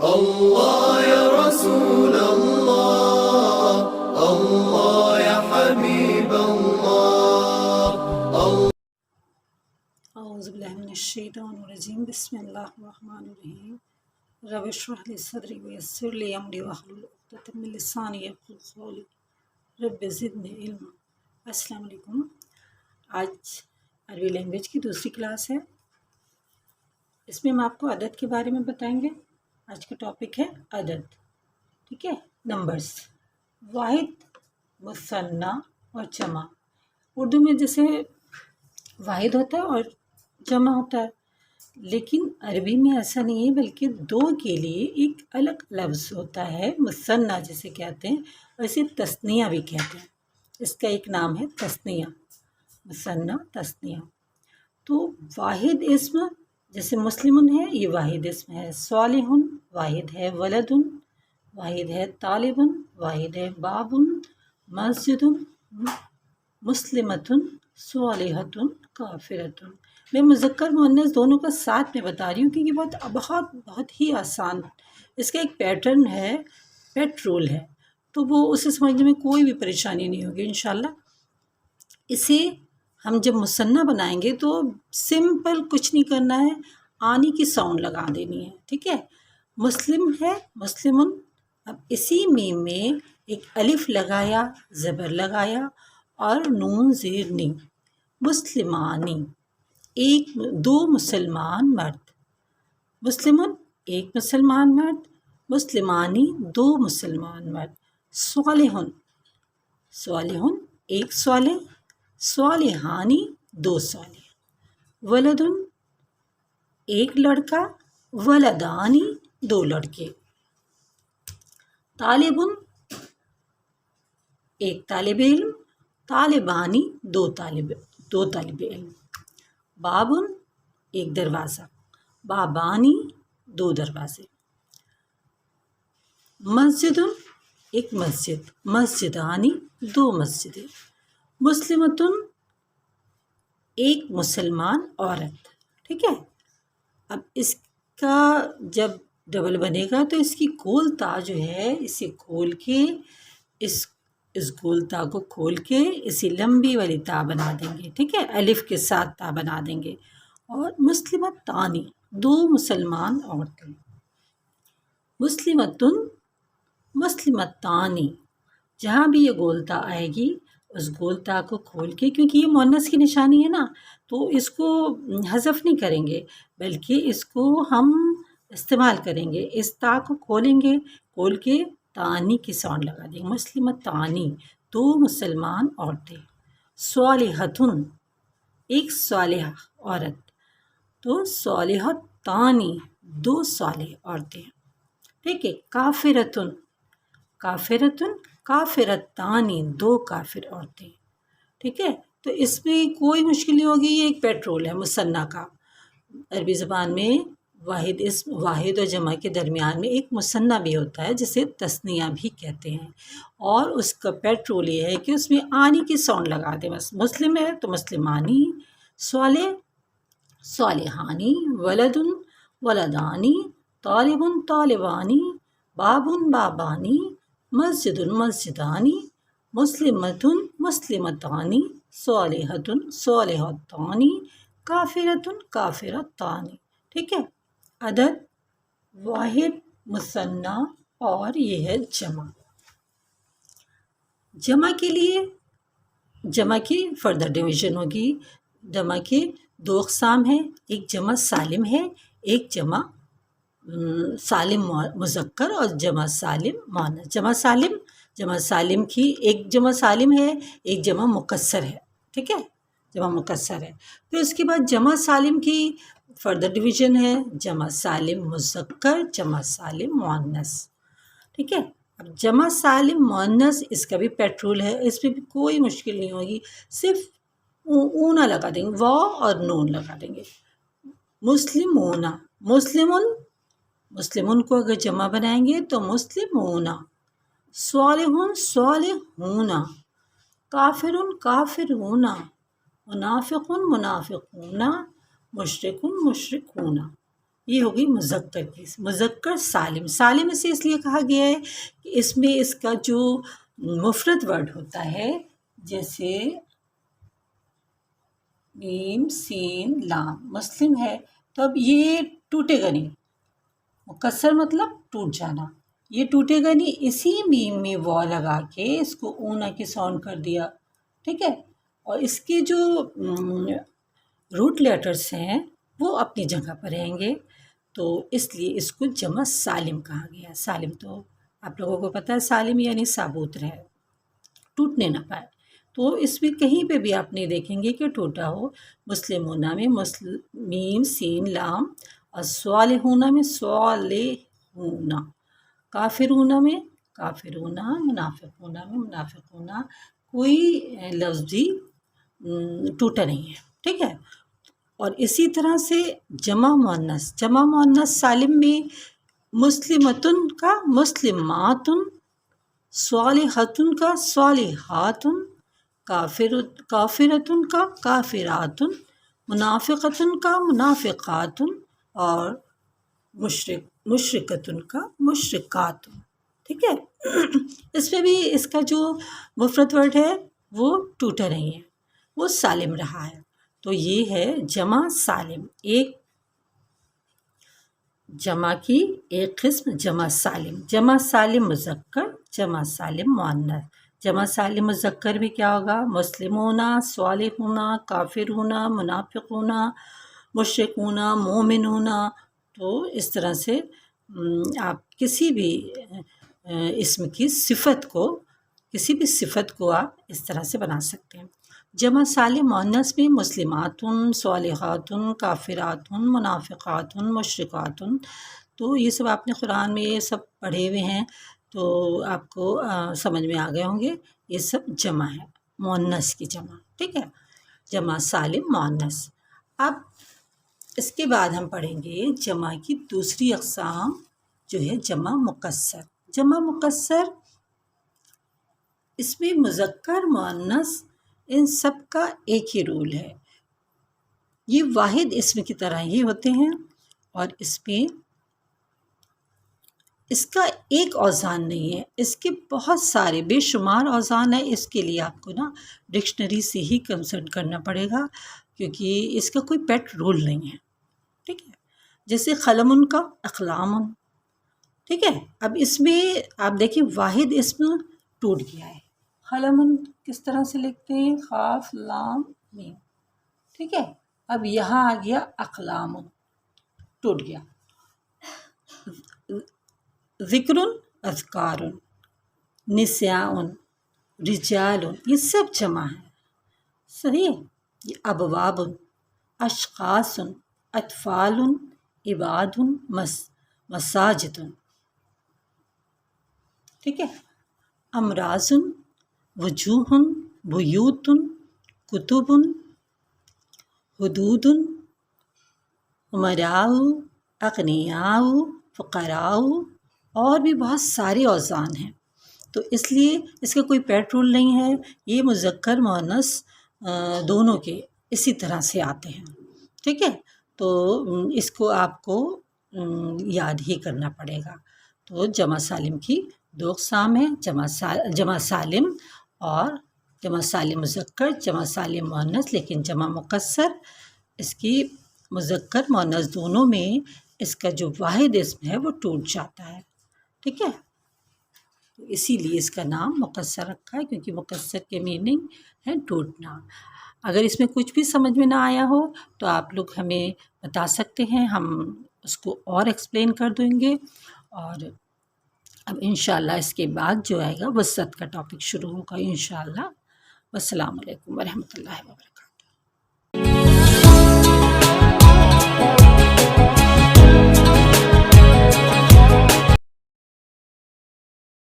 اللہ یا رسول اللہ، اللہ یا حبیب اللہ۔ اعوذ باللہ من الشیطان الرجیم، بسم اللہ الرحمن الرحیم۔ رب اشرح لی صدری ویسر لی امری واحلل عقدۃ من لسانی یفقہوا قولی، رب زدنی علما۔ السلام علیکم۔ آج عربی لینگویج کی دوسری کلاس ہے، اس میں ہم آپ کو عدد کے بارے میں بتائیں گے۔ آج کا ٹاپک ہے عدد، ٹھیک ہے، نمبرز، واحد، مثنیٰ اور جمع۔ اردو میں جیسے واحد ہوتا ہے اور جمع ہوتا ہے، لیکن عربی میں ایسا نہیں ہے، بلکہ دو کے لیے ایک الگ لفظ ہوتا ہے، مثنیٰ جسے کہتے ہیں، اور اسے تثنیہ بھی کہتے ہیں۔ اس کا ایک نام ہے تثنیہ، مثنیٰ تثنیہ۔ تو واحد اسم جیسے مسلمن ہے، یہ واحد اسم ہے۔ صالح واحد ہے، ولد واحد ہے، طالب واحد ہے، باب مسجد، مسلمۃ، صالحۃ، کافرۃ۔ میں مذکر مؤنث دونوں کا ساتھ میں بتا رہی ہوں کیونکہ بہت ہی آسان، اس کا ایک پیٹرن ہے، پیٹرول ہے، تو وہ اسے سمجھنے میں کوئی بھی پریشانی نہیں ہوگی انشاءاللہ۔ اسے ہم جب مثنیٰ بنائیں گے تو سمپل کچھ نہیں کرنا ہے، آنی کی ساؤنڈ لگا دینی ہے، ٹھیک ہے۔ مسلم ہے، مسلمن، اب اسی میم میں ایک الف لگایا، زبر لگایا اور نون زیر نی، مسلمانی، دو مسلمان مرد، مسلمن ایک مسلمان مرد، مسلمانی دو مسلمان مرد، صالحن، صالحن ایک صالح، صالحانی دو صالح، ولدن ایک لڑکا، ولدانی دو لڑکے، طالبن ایک طالب علم، طالبانی دو طالب علم، بابن ایک دروازہ، بابانی دو دروازے، مسجدن ایک مسجد، مسجدانی دو مسجدیں، مسلمتن ایک مسلمان عورت، ٹھیک ہے۔ اب اس کا جب ڈبل بنے گا تو اس کی گول تا جو ہے، اسے کھول کے اس گول تا کو کھول کے اسی لمبی والی تا بنا دیں گے، ٹھیک ہے، الف کے ساتھ تا بنا دیں گے، اور مسلمت تانی دو مسلمان عورتیں، مسلمتن، مسلمت تانی، جہاں بھی یہ گولتا آئے گی اس گولتا کو کھول کے، کیونکہ یہ مؤنث کی نشانی ہے نا، تو اس کو حذف نہیں کریں گے، بلکہ اس کو ہم استعمال کریں گے، اس تا کو کھولیں گے، کھول کے تانی کی ساؤنڈ لگا دیں گے، مسلمت تانی دو مسلمان عورتیں، صالحتن ایک صالحہ عورت، تو صالحت تانی دو صالح عورتیں، ٹھیک ہے۔ کافرتن، کافرتن کافرتانی دو کافر عورتیں، ٹھیک ہے۔ تو اس میں کوئی مشکل نہیں ہوگی، یہ ایک پیٹرول ہے مثنیٰ کا۔ عربی زبان میں واحد اسم، واحد اور جمع کے درمیان میں ایک مثنیٰ بھی ہوتا ہے جسے تثنیہ بھی کہتے ہیں، اور اس کا پیٹرول یہ ہے کہ اس میں آنی کی ساؤنڈ لگا دیں بس۔ مسلم ہے تو مسلمانی، صالح صالحانی، ولدن ولدانی، طالبن طالبانی، بابن بابانی، مسجد مسجدانی، مسلمتن مسلمتانی، صالحتن صالحتانی، کافرتن کافرتانی، ٹھیک ہے۔ عدد، واحد، مثنیٰ اور یہ ہے جمع۔ جمع کے لیے جمع کی فردر ڈویژن ہوگی۔ جمع کے دو اقسام ہیں، ایک جمع سالم ہے، ایک جمع سالم مذکر اور جمع سالم مؤنث۔ جمع سالم کی ایک جمع سالم ہے، ایک جمع مکسر ہے، ٹھیک ہے، جمع مکسر ہے۔ پھر اس کے بعد جمع سالم کی فردر ڈویژن ہے، جمع سالم مذکر، جمع سالم مؤنث، ٹھیک ہے۔ اب جمع سالم مؤنث، اس کا بھی پیٹرول ہے، اس میں بھی کوئی مشکل نہیں ہوگی، صرف اونا لگا دیں گے، واو اور نون لگا دیں گے۔ مسلمون، مسلمن، مسلمن کو اگر جمع بنائیں گے تو مسلمون، صالحون صالحون، کافرون کافرون، منافقون منافقون، مشرکون مشرکون۔ یہ ہوگی مذکر کی. مذکر سالم. سالم اسے اس لیے کہا گیا ہے کہ اس میں اس کا جو مفرد ورڈ ہوتا ہے، جیسے میم سین لام مسلم ہے، تو اب یہ ٹوٹے گا نہیں. مکسر مطلب ٹوٹ جانا، یہ ٹوٹے گا نہیں. اسی میم میں واو لگا کے اس کو اونا کی ساؤنڈ کر دیا. ٹھیک ہے. اور اس کے جو روٹ لیٹرس ہیں وہ اپنی جگہ پر رہیں گے، تو اس لیے اس کو جمع سالم کہا گیا. سالم تو آپ لوگوں کو پتہ ہے، سالم یعنی ثابوت رہے، ٹوٹنے نہ پائے. تو اس میں کہیں پہ بھی آپ نہیں دیکھیں گے کہ ٹوٹا ہو. مسلمون میں میم سین لام، اور صالحون میں صالحون، کافرون میں کافرون، منافقون میں منافقون، کوئی لفظ بھی ٹوٹا نہیں ہے. ٹھیک ہے. اور اسی طرح سے جمع مؤنث سالم میں مسلمتن کا مسلماتن، صالحتن کا صالحاتن، کافرتن کا کافراتن، منافقتن کا منافقاتن، اور مشرکتن کا مشرکاتن. ٹھیک ہے. اس میں بھی اس کا جو مفرد ورڈ ہے وہ ٹوٹا نہیں ہے، وہ سالم رہا ہے. تو یہ ہے جمع سالم. ایک جمع کی ایک قسم جمع سالم. جمع سالم مذکر، جمع سالم مؤنث. جمع سالم مذکر میں کیا ہوگا؟ مسلمون، صالحون، کافرون، منافقون، مشرکون، مومنون. تو اس طرح سے آپ کسی بھی اسم کی صفت کو، کسی بھی صفت کو آپ اس طرح سے بنا سکتے ہیں. جمع سالم مؤنث میں مسلماتن، صالحاتن، کافراتن، منافقاتن، مشرکاتن. تو یہ سب آپ نے قرآن میں یہ سب پڑھے ہوئے ہیں، تو آپ کو سمجھ میں آ گئے ہوں گے. یہ سب جمع ہے، مؤنث کی جمع. ٹھیک ہے. جمع سالم مؤنث. اب اس کے بعد ہم پڑھیں گے جمع کی دوسری اقسام، جو ہے جمع مکسر. جمع مکسر، اس میں مذکر مؤنث ان سب کا ایک ہی رول ہے. یہ واحد اسم کی طرح ہی ہوتے ہیں، اور اس میں اس کا ایک اوزان نہیں ہے، اس کے بہت سارے بے شمار اوزان ہیں. اس کے لیے آپ کو نا ڈکشنری سے ہی کنسلٹ کرنا پڑے گا، کیونکہ اس کا کوئی پیٹ رول نہیں ہے. ٹھیک ہے. جیسے قلم کا اقلام. ٹھیک ہے. اب اس میں آپ دیکھیں واحد اسم ٹوٹ گیا ہے. قلم کس طرح سے لکھتے ہیں؟ قاف لام میم. ٹھیک ہے. اب یہاں آ گیا اقلام، ٹوٹ گیا. ذکر، اذکار، نساء، رجال، یہ سب جمع ہے. صحیح ہے. یہ ابواب، اشخاص، اطفال، عباد، مساجد. ٹھیک ہے. امراض، وجوہ، بیوت، کتب، حدود، امراء، اغنیاء، فقراء، اور بھی بہت سارے اوزان ہیں. تو اس لیے اس کا کوئی پیٹ رول نہیں ہے. یہ مذکر مؤنث دونوں کے اسی طرح سے آتے ہیں. ٹھیک ہے. تو اس کو آپ کو یاد ہی کرنا پڑے گا. تو جمع سالم کی دو اقسام ہیں، جمع سالم اور جمع سالم مذکر، جمع سالم مؤنث. لیکن جمع مکسر، اس کی مذکر مؤنث دونوں میں اس کا جو واحد اسم ہے وہ ٹوٹ جاتا ہے. ٹھیک ہے. تو اسی لیے اس کا نام مکسر رکھا ہے، کیونکہ مکسر کے میننگ ہے ٹوٹنا. اگر اس میں کچھ بھی سمجھ میں نہ آیا ہو تو آپ لوگ ہمیں بتا سکتے ہیں، ہم اس کو اور ایکسپلین کر دیں گے. اور اب انشاءاللہ اس کے بعد جو آئے گا وسعت کا ٹاپک شروع ہوگا انشاءاللہ. والسلام علیکم ورحمۃ اللہ وبرکاتہ.